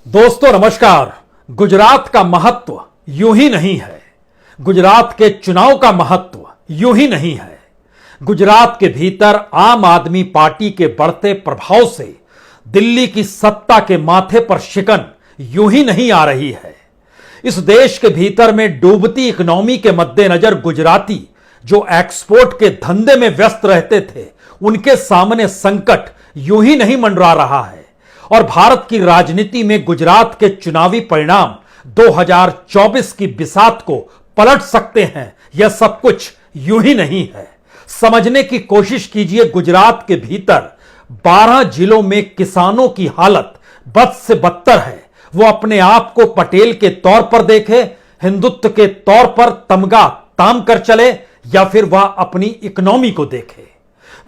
दोस्तों नमस्कार। गुजरात का महत्व यूं ही नहीं है। गुजरात के चुनाव का महत्व यूं ही नहीं है। गुजरात के भीतर आम आदमी पार्टी के बढ़ते प्रभाव से दिल्ली की सत्ता के माथे पर शिकन यूं ही नहीं आ रही है। इस देश के भीतर में डूबती इकोनॉमी के मद्देनजर गुजराती जो एक्सपोर्ट के धंधे में व्यस्त रहते थे, उनके सामने संकट यूं ही नहीं मंडरा रहा है। और भारत की राजनीति में गुजरात के चुनावी परिणाम 2024 की बिसात को पलट सकते हैं, यह सब कुछ यूं ही नहीं है। समझने की कोशिश कीजिए, गुजरात के भीतर 12 जिलों में किसानों की हालत बद से बदतर है। वो अपने आप को पटेल के तौर पर देखे, हिंदुत्व के तौर पर तमगा ताम कर चले, या फिर वह अपनी इकोनॉमी को देखे।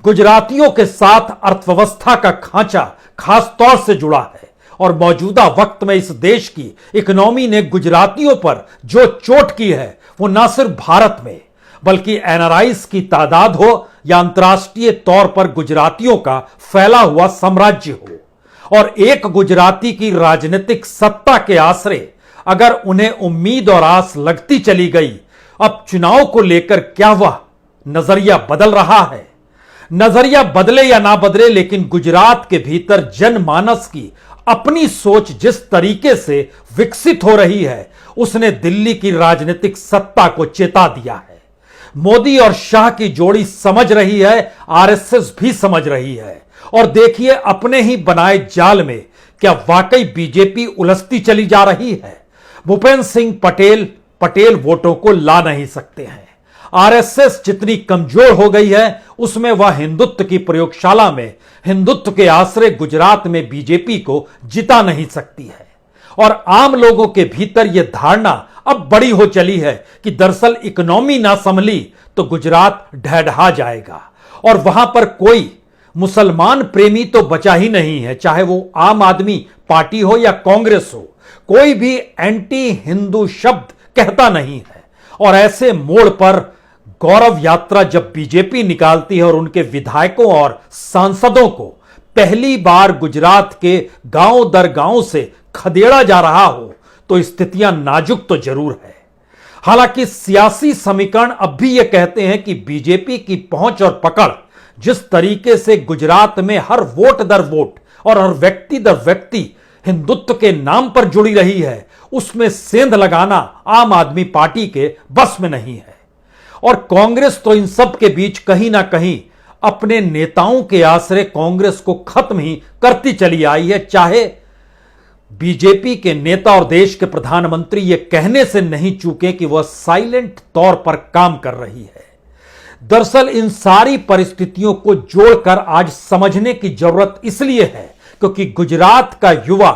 गुजरातियों के साथ अर्थव्यवस्था का खांचा खास तौर से जुड़ा है और मौजूदा वक्त में इस देश की इकोनॉमी ने गुजरातियों पर जो चोट की है, वो न सिर्फ भारत में बल्कि एनआरआईज की तादाद हो या अंतर्राष्ट्रीय तौर पर गुजरातियों का फैला हुआ साम्राज्य हो। और एक गुजराती की राजनीतिक सत्ता के आसरे अगर उन्हें उम्मीद और आस लगती चली गई, अब चुनाव को लेकर क्या वह नजरिया बदल रहा है? नजरिया बदले या ना बदले, लेकिन गुजरात के भीतर जनमानस की अपनी सोच जिस तरीके से विकसित हो रही है, उसने दिल्ली की राजनीतिक सत्ता को चेता दिया है। मोदी और शाह की जोड़ी समझ रही है, आरएसएस भी समझ रही है। और देखिए, अपने ही बनाए जाल में क्या वाकई बीजेपी उलझती चली जा रही है? भूपेंद्र सिंह पटेल वोटों को ला नहीं सकते हैं। आरएसएस जितनी कमजोर हो गई है, उसमें वह हिंदुत्व की प्रयोगशाला में हिंदुत्व के आश्रय गुजरात में बीजेपी को जिता नहीं सकती है। और आम लोगों के भीतर यह धारणा अब बड़ी हो चली है कि दरअसल इकोनॉमी ना संभली तो गुजरात ढहढहा जाएगा। और वहां पर कोई मुसलमान प्रेमी तो बचा ही नहीं है, चाहे वो आम आदमी पार्टी हो या कांग्रेस हो। कोई भी एंटी हिंदू शब्द कहता नहीं है। और ऐसे मोड़ पर गौरव यात्रा जब बीजेपी निकालती है और उनके विधायकों और सांसदों को पहली बार गुजरात के गांव दर गांव से खदेड़ा जा रहा हो, तो स्थितियां नाजुक तो जरूर है। हालांकि सियासी समीकरण अब भी यह कहते हैं कि बीजेपी की पहुंच और पकड़ जिस तरीके से गुजरात में हर वोट दर वोट और हर व्यक्ति दर व्यक्ति हिंदुत्व के नाम पर जुड़ी रही है, उसमें सेंध लगाना आम आदमी पार्टी के बस में नहीं है। और कांग्रेस तो इन सब के बीच कहीं ना कहीं अपने नेताओं के आसरे कांग्रेस को खत्म ही करती चली आई है, चाहे बीजेपी के नेता और देश के प्रधानमंत्री यह कहने से नहीं चूके कि वह साइलेंट तौर पर काम कर रही है। दरअसल इन सारी परिस्थितियों को जोड़कर आज समझने की जरूरत इसलिए है क्योंकि गुजरात का युवा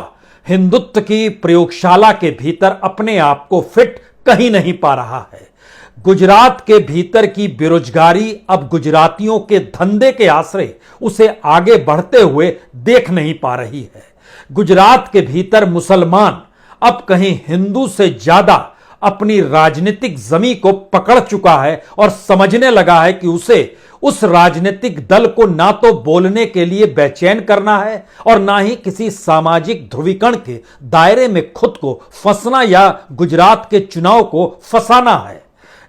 हिंदुत्व की प्रयोगशाला के भीतर अपने आप को फिट कहीं नहीं पा रहा है। गुजरात के भीतर की बेरोजगारी अब गुजरातियों के धंधे के आश्रय उसे आगे बढ़ते हुए देख नहीं पा रही है। गुजरात के भीतर मुसलमान अब कहीं हिंदू से ज्यादा अपनी राजनीतिक जमीन को पकड़ चुका है और समझने लगा है कि उसे उस राजनीतिक दल को ना तो बोलने के लिए बेचैन करना है और ना ही किसी सामाजिक ध्रुवीकरण के दायरे में खुद को फंसना या गुजरात के चुनाव को फंसाना है,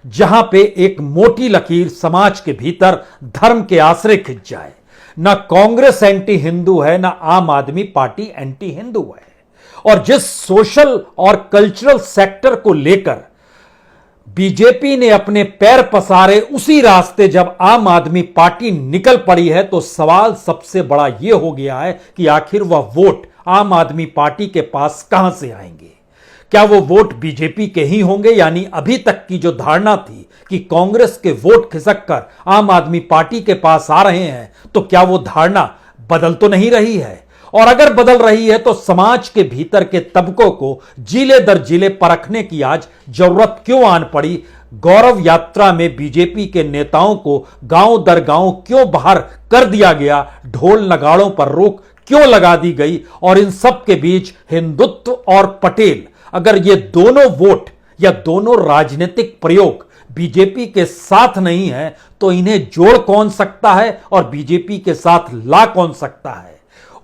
जहां पे एक मोटी लकीर समाज के भीतर धर्म के आश्रय खिंच जाए। ना कांग्रेस एंटी हिंदू है, ना आम आदमी पार्टी एंटी हिंदू है। और जिस सोशल और कल्चरल सेक्टर को लेकर बीजेपी ने अपने पैर पसारे, उसी रास्ते जब आम आदमी पार्टी निकल पड़ी है, तो सवाल सबसे बड़ा यह हो गया है कि आखिर वह वोट आम आदमी पार्टी के पास कहां से आएंगे? क्या वो वोट बीजेपी के ही होंगे? यानी अभी तक की जो धारणा थी कि कांग्रेस के वोट खिसक कर आम आदमी पार्टी के पास आ रहे हैं, तो क्या वो धारणा बदल तो नहीं रही है? और अगर बदल रही है तो समाज के भीतर के तबकों को जिले दर जिले परखने की आज जरूरत क्यों आन पड़ी? गौरव यात्रा में बीजेपी के नेताओं को गांव दर गांव क्यों बाहर कर दिया गया? ढोल नगाड़ों पर रोक क्यों लगा दी गई? और इन सब के बीच हिंदुत्व और पटेल, अगर ये दोनों वोट या दोनों राजनीतिक प्रयोग बीजेपी के साथ नहीं है, तो इन्हें जोड़ कौन सकता है और बीजेपी के साथ ला कौन सकता है?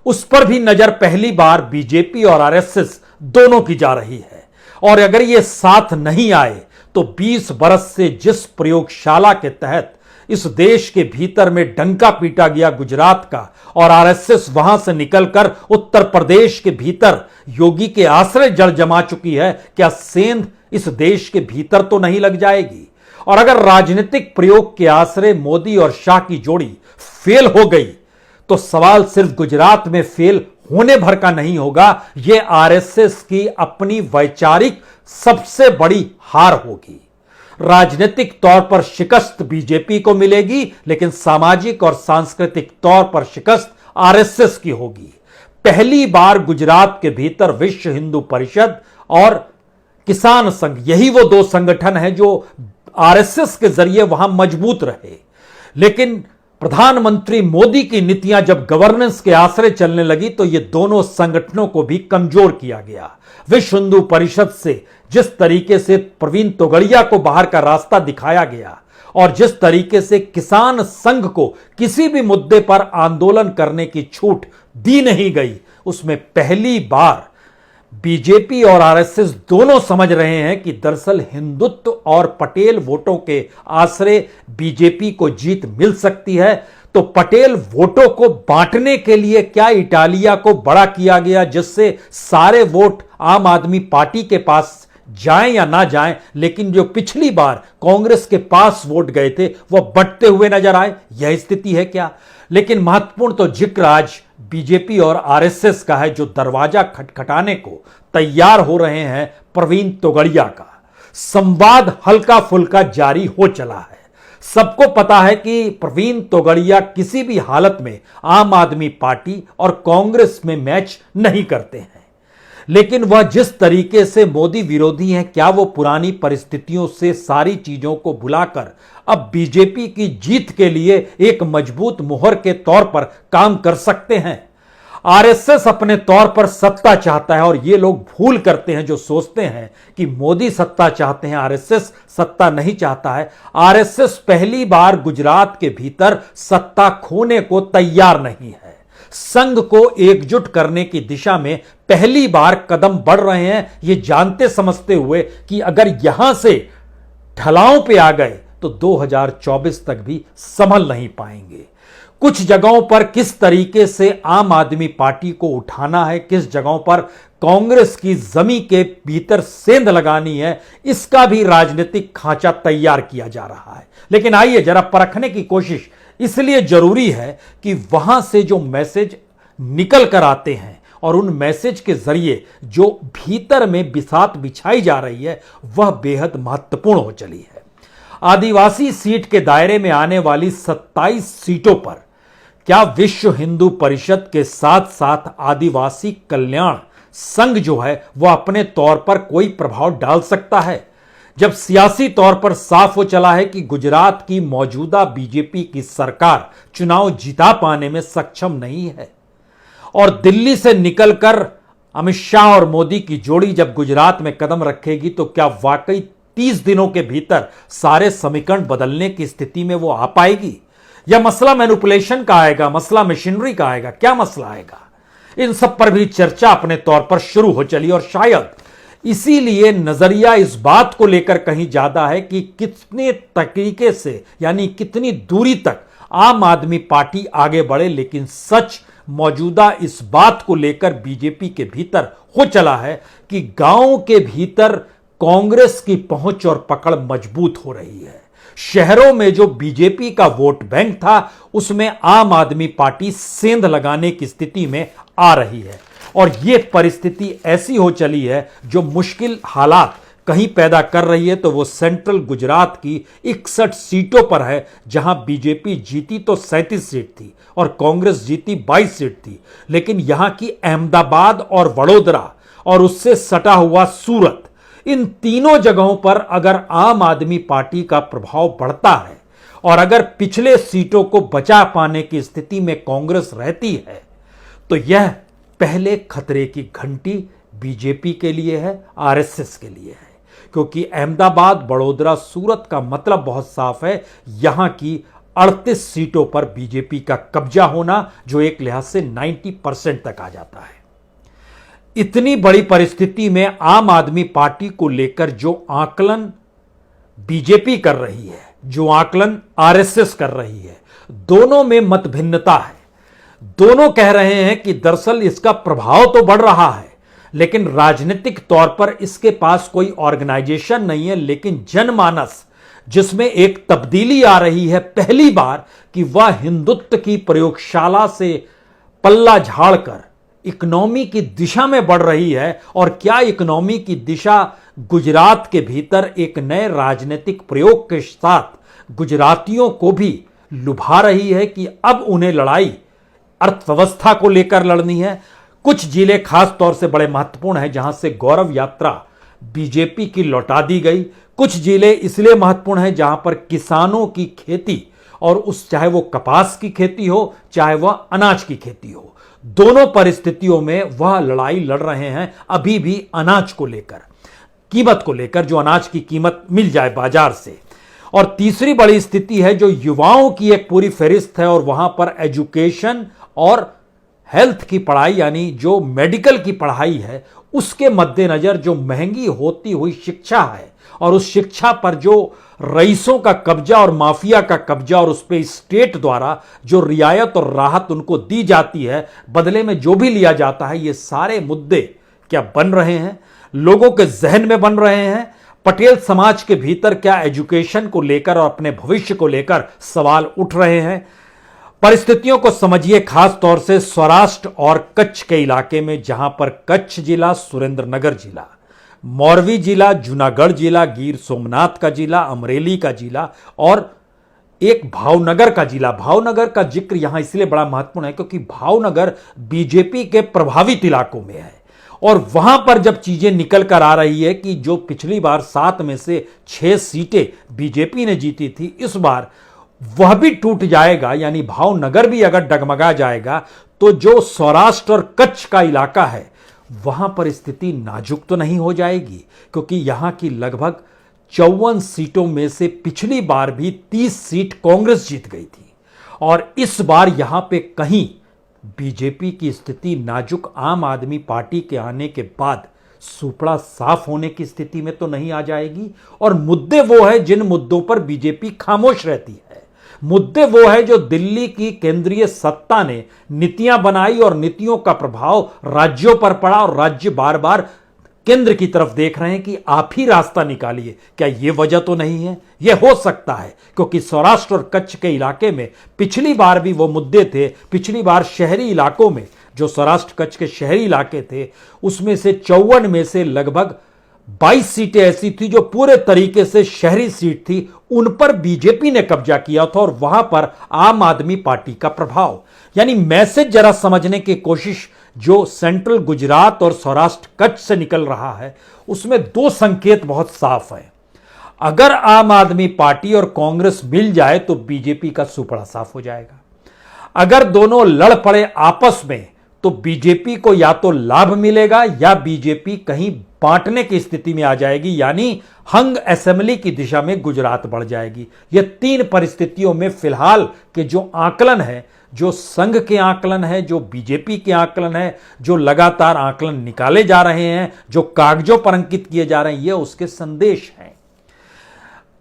उस पर भी नजर पहली बार बीजेपी और आरएसएस दोनों की जा रही है। और अगर ये साथ नहीं आए तो 20 बरस से जिस प्रयोगशाला के तहत इस देश के भीतर में डंका पीटा गया गुजरात का, और आरएसएस वहां से निकलकर उत्तर प्रदेश के भीतर योगी के आश्रय जड़ जमा चुकी है, क्या सेंध इस देश के भीतर तो नहीं लग जाएगी? और अगर राजनीतिक प्रयोग के आश्रय मोदी और शाह की जोड़ी फेल हो गई तो सवाल सिर्फ गुजरात में फेल होने भर का नहीं होगा, यह आरएसएस की अपनी वैचारिक सबसे बड़ी हार होगी। राजनीतिक तौर पर शिकस्त बीजेपी को मिलेगी, लेकिन सामाजिक और सांस्कृतिक तौर पर शिकस्त आरएसएस की होगी। पहली बार गुजरात के भीतर विश्व हिंदू परिषद और किसान संघ, यही वो दो संगठन हैं जो आरएसएस के जरिए वहां मजबूत रहे, लेकिन प्रधानमंत्री मोदी की नीतियां जब गवर्नेंस के आश्रय चलने लगी तो ये दोनों संगठनों को भी कमजोर किया गया। विश्व हिंदू परिषद से जिस तरीके से प्रवीण तोगड़िया को बाहर का रास्ता दिखाया गया और जिस तरीके से किसान संघ को किसी भी मुद्दे पर आंदोलन करने की छूट दी नहीं गई, उसमें पहली बार बीजेपी और आरएसएस दोनों समझ रहे हैं कि दरअसल हिंदुत्व और पटेल वोटों के आश्रय बीजेपी को जीत मिल सकती है। तो पटेल वोटों को बांटने के लिए क्या इटालिया को बड़ा किया गया, जिससे सारे वोट आम आदमी पार्टी के पास जाएं या ना जाएं, लेकिन जो पिछली बार कांग्रेस के पास वोट गए थे वह बढ़ते हुए नजर आए? यह स्थिति है क्या? लेकिन महत्वपूर्ण तो जिक्र आज बीजेपी और आरएसएस का है, जो दरवाजा खटखटाने को तैयार हो रहे हैं प्रवीण तोगड़िया का। संवाद हल्का फुल्का जारी हो चला है। सबको पता है कि प्रवीण तोगड़िया किसी भी हालत में आम आदमी पार्टी और कांग्रेस में मैच नहीं करते हैं, लेकिन वह जिस तरीके से मोदी विरोधी हैं, क्या वो पुरानी परिस्थितियों से सारी चीजों को भुलाकर अब बीजेपी की जीत के लिए एक मजबूत मुहर के तौर पर काम कर सकते हैं? आरएसएस अपने तौर पर सत्ता चाहता है, और ये लोग भूल करते हैं जो सोचते हैं कि मोदी सत्ता चाहते हैं, आरएसएस सत्ता नहीं चाहता है। आरएसएस पहली बार गुजरात के भीतर सत्ता खोने को तैयार नहीं है। संघ को एकजुट करने की दिशा में पहली बार कदम बढ़ रहे हैं, ये जानते समझते हुए कि अगर यहां से ढलाओं पे आ गए तो 2024 तक भी संभल नहीं पाएंगे। कुछ जगहों पर किस तरीके से आम आदमी पार्टी को उठाना है, किस जगहों पर कांग्रेस की जमी के भीतर सेंध लगानी है, इसका भी राजनीतिक खांचा तैयार किया जा रहा है। लेकिन आइए जरा परखने की कोशिश इसलिए जरूरी है कि वहां से जो मैसेज निकल कर आते हैं और उन मैसेज के जरिए जो भीतर में बिसात बिछाई जा रही है वह बेहद महत्वपूर्ण हो चली है। आदिवासी सीट के दायरे में आने वाली 27 सीटों पर क्या विश्व हिंदू परिषद के साथ साथ आदिवासी कल्याण संघ जो है वह अपने तौर पर कोई प्रभाव डाल सकता है, जब सियासी तौर पर साफ हो चला है कि गुजरात की मौजूदा बीजेपी की सरकार चुनाव जिता पाने में सक्षम नहीं है, और दिल्ली से निकलकर अमित शाह और मोदी की जोड़ी जब गुजरात में कदम रखेगी तो क्या वाकई 30 दिनों के भीतर सारे समीकरण बदलने की स्थिति में वो आ पाएगी, या मसला मैनिपुलेशन का आएगा, मसला मशीनरी का आएगा, क्या मसला आएगा? इन सब पर भी चर्चा अपने तौर पर शुरू हो चली, और शायद इसीलिए नजरिया इस बात को लेकर कहीं ज्यादा है कि कितने तरीके से, यानी कितनी दूरी तक आम आदमी पार्टी आगे बढ़े। लेकिन सच मौजूदा इस बात को लेकर बीजेपी के भीतर हो चला है कि गांव के भीतर कांग्रेस की पहुंच और पकड़ मजबूत हो रही है। शहरों में जो बीजेपी का वोट बैंक था उसमें आम आदमी पार्टी सेंध लगाने की स्थिति में आ रही है, और यह परिस्थिति ऐसी हो चली है जो मुश्किल हालात कहीं पैदा कर रही है। तो वो सेंट्रल गुजरात की 61 सीटों पर है, जहां बीजेपी जीती तो 37 सीट थी और कांग्रेस जीती 22 सीट थी, लेकिन यहां की अहमदाबाद और वडोदरा और उससे सटा हुआ सूरत, इन तीनों जगहों पर अगर आम आदमी पार्टी का प्रभाव बढ़ता है और अगर पिछले सीटों को बचा पाने की स्थिति में कांग्रेस रहती है तो यह पहले खतरे की घंटी बीजेपी के लिए है, आरएसएस के लिए है। क्योंकि अहमदाबाद, बड़ोदरा, सूरत का मतलब बहुत साफ है, यहां की 38 सीटों पर बीजेपी का कब्जा होना, जो एक लिहाज से 90% तक आ जाता है। इतनी बड़ी परिस्थिति में आम आदमी पार्टी को लेकर जो आकलन बीजेपी कर रही है, जो आकलन आरएसएस कर रही है, दोनों में मतभिन्नता है। दोनों कह रहे हैं कि दरअसल इसका प्रभाव तो बढ़ रहा है, लेकिन राजनीतिक तौर पर इसके पास कोई ऑर्गेनाइजेशन नहीं है। लेकिन जनमानस जिसमें एक तब्दीली आ रही है, पहली बार कि वह हिंदुत्व की प्रयोगशाला से पल्ला झाड़कर इकोनॉमी की दिशा में बढ़ रही है। और क्या इकोनॉमी की दिशा गुजरात के भीतर एक नए राजनीतिक प्रयोग के साथ गुजरातियों को भी लुभा रही है कि अब उन्हें लड़ाई अर्थव्यवस्था को लेकर लड़नी है। कुछ जिले खास तौर से बड़े महत्वपूर्ण हैं, जहां से गौरव यात्रा बीजेपी की लौटा दी गई। कुछ जिले इसलिए महत्वपूर्ण हैं जहां पर किसानों की खेती, और उस चाहे वो कपास की खेती हो, चाहे वह अनाज की खेती हो, दोनों परिस्थितियों में वह लड़ाई लड़ रहे हैं अभी भी अनाज को लेकर, कीमत को लेकर, जो अनाज की कीमत मिल जाए बाजार से। और तीसरी बड़ी स्थिति है जो युवाओं की एक पूरी फहरिस्त है, और वहां पर एजुकेशन और हेल्थ की पढ़ाई, यानी जो मेडिकल की पढ़ाई है, उसके मद्देनजर जो महंगी होती हुई शिक्षा है, और उस शिक्षा पर जो रईसों का कब्जा और माफिया का कब्जा, और उस पर स्टेट द्वारा जो रियायत और राहत उनको दी जाती है, बदले में जो भी लिया जाता है, ये सारे मुद्दे क्या बन रहे हैं, लोगों के जहन में बन रहे हैं। पटेल समाज के भीतर क्या एजुकेशन को लेकर और अपने भविष्य को लेकर सवाल उठ रहे हैं। परिस्थितियों को समझिए, खास तौर से सौराष्ट्र और कच्छ के इलाके में, जहां पर कच्छ जिला, सुरेंद्रनगर जिला, मोरवी जिला, जूनागढ़ जिला, गिर सोमनाथ का जिला, अमरेली का जिला और एक भावनगर का जिला। भावनगर का जिक्र यहां इसलिए बड़ा महत्वपूर्ण है क्योंकि भावनगर बीजेपी के प्रभावित इलाकों में है, और वहां पर जब चीजें निकल कर आ रही है कि जो पिछली बार 7 में से 6 सीटें बीजेपी ने जीती थी, इस बार वह भी टूट जाएगा, यानी भावनगर भी अगर डगमगा जाएगा, तो जो सौराष्ट्र और कच्छ का इलाका है वहां पर स्थिति नाजुक तो नहीं हो जाएगी, क्योंकि यहां की लगभग 54 सीटों में से पिछली बार भी 30 सीट कांग्रेस जीत गई थी, और इस बार यहां पे कहीं बीजेपी की स्थिति नाजुक आम आदमी पार्टी के आने के बाद सुपड़ा साफ होने की स्थिति में तो नहीं आ जाएगी। और मुद्दे वो है जिन मुद्दों पर बीजेपी खामोश रहती है, मुद्दे वो है जो दिल्ली की केंद्रीय सत्ता ने नीतियां बनाई और नीतियों का प्रभाव राज्यों पर पड़ा, और राज्य बार बार केंद्र की तरफ देख रहे हैं कि आप ही रास्ता निकालिए। क्या यह वजह तो नहीं है? यह हो सकता है क्योंकि सौराष्ट्र और कच्छ के इलाके में पिछली बार भी वो मुद्दे थे। पिछली बार शहरी इलाकों में, जो सौराष्ट्र कच्छ के शहरी इलाके थे, उसमें से 54 में से लगभग 22 सीटें ऐसी थी जो पूरे तरीके से शहरी सीट थी, उन पर बीजेपी ने कब्जा किया था, और वहां पर आम आदमी पार्टी का प्रभाव। यानी मैसेज जरा समझने की कोशिश जो सेंट्रल गुजरात और सौराष्ट्र कच्छ से निकल रहा है, उसमें 2 संकेत बहुत साफ हैं। अगर आम आदमी पार्टी और कांग्रेस मिल जाए तो बीजेपी का सुपड़ा साफ हो जाएगा। अगर दोनों लड़ पड़े आपस में तो बीजेपी को या तो लाभ मिलेगा या बीजेपी कहीं बांटने की स्थिति में आ जाएगी, यानी हंग असेंबली की दिशा में गुजरात बढ़ जाएगी। ये 3 परिस्थितियों में फिलहाल के जो आकलन है, जो संघ के आकलन है, जो बीजेपी के आकलन है, जो लगातार आकलन निकाले जा रहे हैं, जो कागजों पर अंकित किए जा रहे हैं, ये उसके संदेश हैं।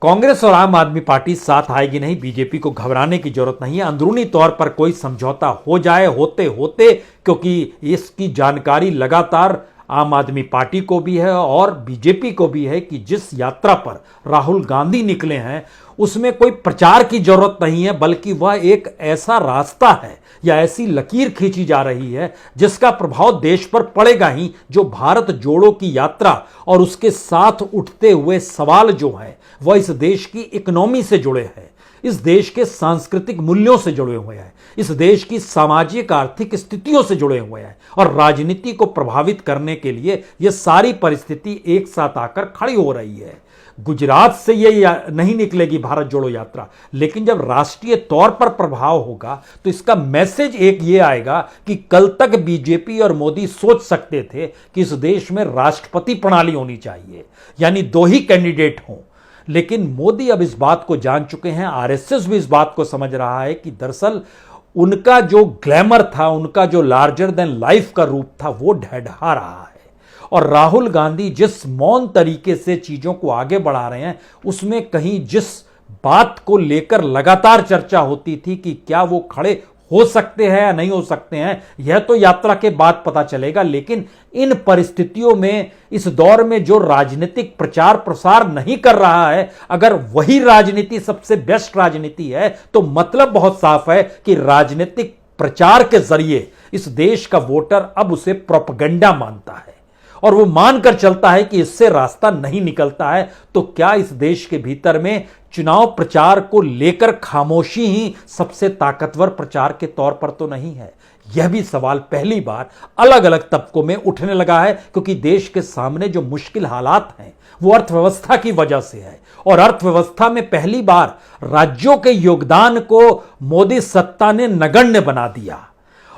कांग्रेस और आम आदमी पार्टी साथ आएगी नहीं, बीजेपी को घबराने की जरूरत नहीं है। अंदरूनी तौर पर कोई समझौता हो जाए होते होते, क्योंकि इसकी जानकारी लगातार आम आदमी पार्टी को भी है और बीजेपी को भी है कि जिस यात्रा पर राहुल गांधी निकले हैं उसमें कोई प्रचार की जरूरत नहीं है, बल्कि वह एक ऐसा रास्ता है या ऐसी लकीर खींची जा रही है जिसका प्रभाव देश पर पड़ेगा ही। जो भारत जोड़ो की यात्रा और उसके साथ उठते हुए सवाल जो हैं वह इस देश की इकोनॉमी से जुड़े हैं, इस देश के सांस्कृतिक मूल्यों से जुड़े हुए हैं, इस देश की सामाजिक आर्थिक स्थितियों से जुड़े हुए हैं, और राजनीति को प्रभावित करने के लिए यह सारी परिस्थिति एक साथ आकर खड़ी हो रही है। गुजरात से ये नहीं निकलेगी भारत जोड़ो यात्रा, लेकिन जब राष्ट्रीय तौर पर प्रभाव होगा तो इसका मैसेज एक ये आएगा कि कल तक बीजेपी और मोदी सोच सकते थे कि इस देश में राष्ट्रपति प्रणाली होनी चाहिए, यानी 2 ही कैंडिडेट हों, लेकिन मोदी अब इस बात को जान चुके हैं, आरएसएस भी इस बात को समझ रहा है कि दरअसल उनका जो ग्लैमर था, उनका जो लार्जर देन लाइफ का रूप था, वो ढहढहा रहा है। और राहुल गांधी जिस मौन तरीके से चीजों को आगे बढ़ा रहे हैं, उसमें कहीं जिस बात को लेकर लगातार चर्चा होती थी कि क्या वो खड़े हो सकते हैं या नहीं हो सकते हैं, यह तो यात्रा के बाद पता चलेगा। लेकिन इन परिस्थितियों में, इस दौर में जो राजनीतिक प्रचार प्रसार नहीं कर रहा है, अगर वही राजनीति सबसे बेस्ट राजनीति है, तो मतलब बहुत साफ है कि राजनीतिक प्रचार के जरिए इस देश का वोटर अब उसे प्रोपेगेंडा मानता है और वो मानकर चलता है कि इससे रास्ता नहीं निकलता है। तो क्या इस देश के भीतर में चुनाव प्रचार को लेकर खामोशी ही सबसे ताकतवर प्रचार के तौर पर तो नहीं है? यह भी सवाल पहली बार अलग अलग तबकों में उठने लगा है, क्योंकि देश के सामने जो मुश्किल हालात हैं वो अर्थव्यवस्था की वजह से है। और अर्थव्यवस्था में पहली बार राज्यों के योगदान को मोदी सत्ता ने नगण्य बना दिया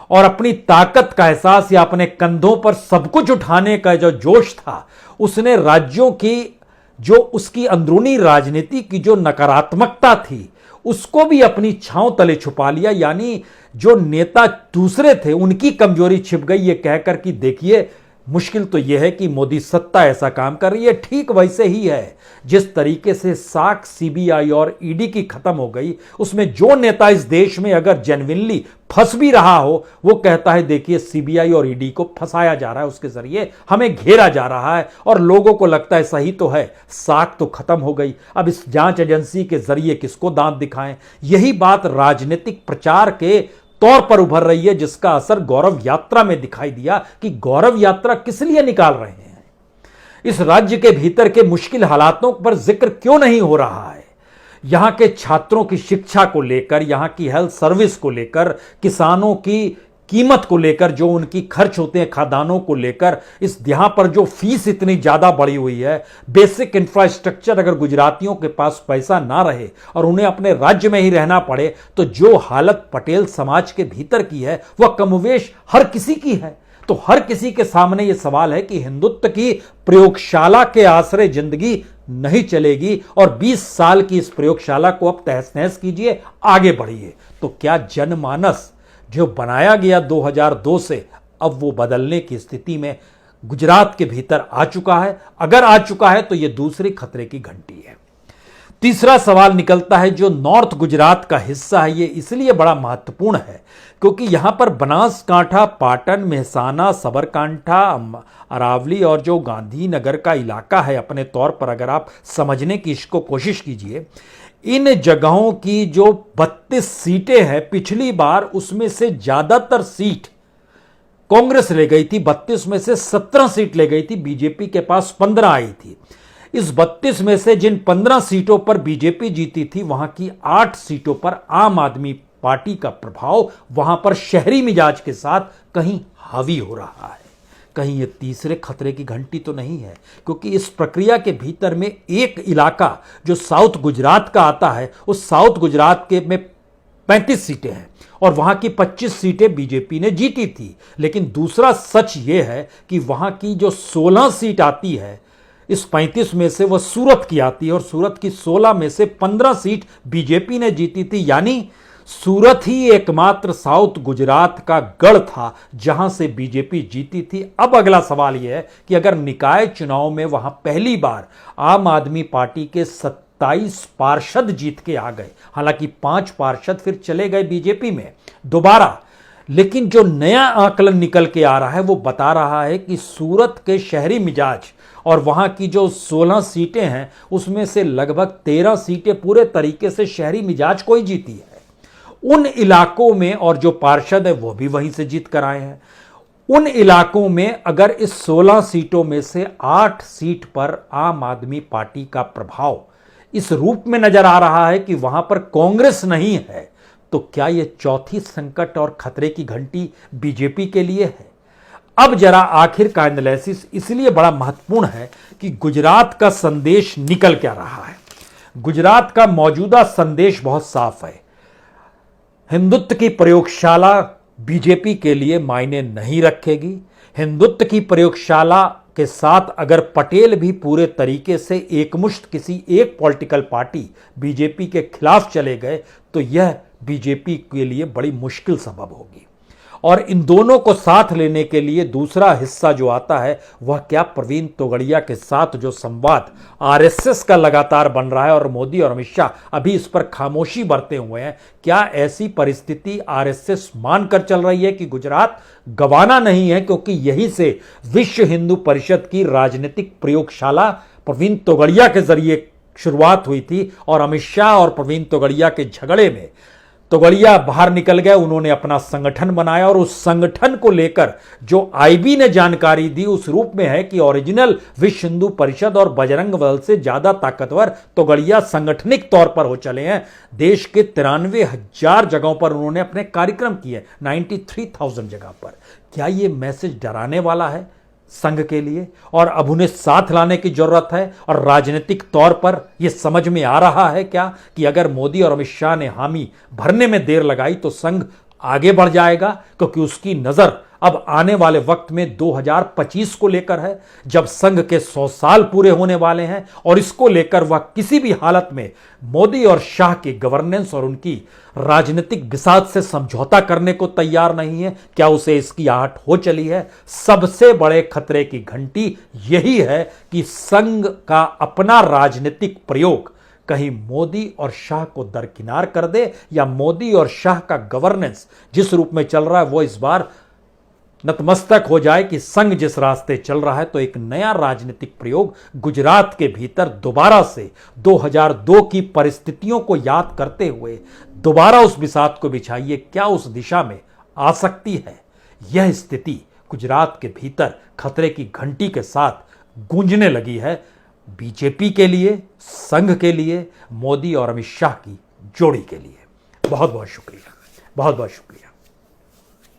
और अपनी ताकत का एहसास या अपने कंधों पर सब कुछ उठाने का जो जोश था, उसने राज्यों की जो उसकी अंदरूनी राजनीति की जो नकारात्मकता थी, उसको भी अपनी छांव तले छुपा लिया। यानी जो नेता दूसरे थे, उनकी कमजोरी छिप गई ये कहकर कि देखिए, मुश्किल तो यह है कि मोदी सत्ता ऐसा काम कर रही है। ठीक वैसे ही है जिस तरीके से साख, सीबीआई और ईडी की खत्म हो गई, उसमें जो नेता इस देश में अगर जेन्युइनली फंस भी रहा हो, वो कहता है देखिए सीबीआई और ईडी को फंसाया जा रहा है, उसके जरिए हमें घेरा जा रहा है। और लोगों को लगता है सही तो है, साख तो खत्म हो गई, अब इस जांच एजेंसी के जरिए किसको दांत दिखाएं। यही बात राजनीतिक प्रचार के तौर पर उभर रही है, जिसका असर गौरव यात्रा में दिखाई दिया कि गौरव यात्रा किस लिए निकाल रहे हैं। इस राज्य के भीतर के मुश्किल हालातों पर जिक्र क्यों नहीं हो रहा है? यहां के छात्रों की शिक्षा को लेकर, यहां की हेल्थ सर्विस को लेकर, किसानों की कीमत को लेकर, जो उनकी खर्च होते हैं खाद्यान्नों को लेकर, इस यहां पर जो फीस इतनी ज्यादा बढ़ी हुई है, बेसिक इंफ्रास्ट्रक्चर, अगर गुजरातियों के पास पैसा ना रहे और उन्हें अपने राज्य में ही रहना पड़े, तो जो हालत पटेल समाज के भीतर की है वह कमोवेश हर किसी की है। तो हर किसी के सामने यह सवाल है कि हिंदुत्व की प्रयोगशाला के आश्रय जिंदगी नहीं चलेगी और 20 साल की इस प्रयोगशाला को अब तहस नहस कीजिए, आगे बढ़िए। तो क्या जनमानस जो बनाया गया 2002 से, अब वो बदलने की स्थिति में गुजरात के भीतर आ चुका है? अगर आ चुका है तो ये दूसरी खतरे की घंटी है। तीसरा सवाल निकलता है, जो नॉर्थ गुजरात का हिस्सा है, ये इसलिए बड़ा महत्वपूर्ण है क्योंकि यहां पर बनासकांठा, पाटन, मेहसाना, सबरकांठा, अरावली और जो गांधीनगर का इलाका है, अपने तौर पर अगर आप समझने की इसको कोशिश कीजिए, इन जगहों की जो 32 सीटें हैं, पिछली बार उसमें से ज्यादातर सीट कांग्रेस ले गई थी। 32 में से 17 सीट ले गई थी, बीजेपी के पास 15 आई थी। इस 32 में से जिन 15 सीटों पर बीजेपी जीती थी, वहां की 8 सीटों पर आम आदमी पार्टी का प्रभाव वहां पर शहरी मिजाज के साथ कहीं हावी हो रहा है। कहीं ये तीसरे खतरे की घंटी तो नहीं है? क्योंकि इस प्रक्रिया के भीतर में एक इलाका जो साउथ गुजरात का आता है, उस साउथ गुजरात के में 35 सीटें हैं और वहां की 25 सीटें बीजेपी ने जीती थी। लेकिन दूसरा सच ये है कि वहां की जो 16 सीट आती है, इस 35 में से वह सूरत की आती है और सूरत की 16 में से 15 सीट बीजेपी ने जीती थी। यानी सूरत ही एकमात्र साउथ गुजरात का गढ़ था जहां से बीजेपी जीती थी। अब अगला सवाल यह है कि अगर निकाय चुनाव में वहां पहली बार आम आदमी पार्टी के 27 पार्षद जीत के आ गए, हालांकि 5 पार्षद फिर चले गए बीजेपी में दोबारा, लेकिन जो नया आकलन निकल के आ रहा है वो बता रहा है कि सूरत के शहरी मिजाज और वहां की जो 16 सीटें हैं, उसमें से लगभग 13 सीटें पूरे तरीके से शहरी मिजाज को ही जीती है। उन इलाकों में, और जो पार्षद है वो भी वहीं से जीत कर आए हैं, उन इलाकों में अगर इस 16 सीटों में से 8 सीट पर आम आदमी पार्टी का प्रभाव इस रूप में नजर आ रहा है कि वहां पर कांग्रेस नहीं है, तो क्या यह चौथी संकट और खतरे की घंटी बीजेपी के लिए है? अब जरा आखिर का एनालिसिस इसलिए बड़ा महत्वपूर्ण है कि गुजरात का संदेश निकल क्या रहा है। गुजरात का मौजूदा संदेश बहुत साफ है। हिंदुत्व की प्रयोगशाला बीजेपी के लिए मायने नहीं रखेगी। हिंदुत्व की प्रयोगशाला के साथ अगर पटेल भी पूरे तरीके से एकमुश्त किसी एक पॉलिटिकल पार्टी बीजेपी के खिलाफ चले गए तो यह बीजेपी के लिए बड़ी मुश्किल सबब होगी। और इन दोनों को साथ लेने के लिए दूसरा हिस्सा जो आता है वह क्या, प्रवीण तोगड़िया के साथ जो संवाद आरएसएस का लगातार बन रहा है और मोदी और अमित शाह अभी इस पर खामोशी बरते हुए हैं। क्या ऐसी परिस्थिति आरएसएस मानकर चल रही है कि गुजरात गंवाना नहीं है, क्योंकि यहीं से विश्व हिंदू परिषद की राजनीतिक प्रयोगशाला प्रवीण तोगड़िया के जरिए शुरुआत हुई थी और अमित शाह और प्रवीण तोगड़िया के झगड़े में तोगड़िया बाहर निकल गए, उन्होंने अपना संगठन बनाया और उस संगठन को लेकर जो आईबी ने जानकारी दी उस रूप में है कि ओरिजिनल विश्व हिंदू परिषद और बजरंग दल से ज्यादा ताकतवर तोगड़िया सांगठनिक तौर पर हो चले हैं। देश के 93,000 जगहों पर उन्होंने अपने कार्यक्रम किए, 93,000 जगह पर। क्या ये मैसेज डराने वाला है संघ के लिए? और अब उन्हें साथ लाने की जरूरत है। और राजनीतिक तौर पर यह समझ में आ रहा है क्या कि अगर मोदी और अमित शाह ने हामी भरने में देर लगाई तो संघ आगे बढ़ जाएगा, क्योंकि उसकी नजर अब आने वाले वक्त में 2025 को लेकर है, जब संघ के 100 साल पूरे होने वाले हैं। और इसको लेकर वह किसी भी हालत में मोदी और शाह की गवर्नेंस और उनकी राजनीतिक बिसात से समझौता करने को तैयार नहीं है। क्या उसे इसकी आहट हो चली है? सबसे बड़े खतरे की घंटी यही है कि संघ का अपना राजनीतिक प्रयोग कहीं मोदी और शाह को दरकिनार कर दे, या मोदी और शाह का गवर्नेंस जिस रूप में चल रहा है वो इस बार नतमस्तक हो जाए कि संघ जिस रास्ते चल रहा है। तो एक नया राजनीतिक प्रयोग गुजरात के भीतर दोबारा से 2002 की परिस्थितियों को याद करते हुए दोबारा उस बिसात को बिछाइए, क्या उस दिशा में आ सकती है? यह स्थिति गुजरात के भीतर खतरे की घंटी के साथ गूंजने लगी है, बीजेपी के लिए, संघ के लिए, मोदी और अमित शाह की जोड़ी के लिए। बहुत बहुत शुक्रिया, बहुत बहुत शुक्रिया।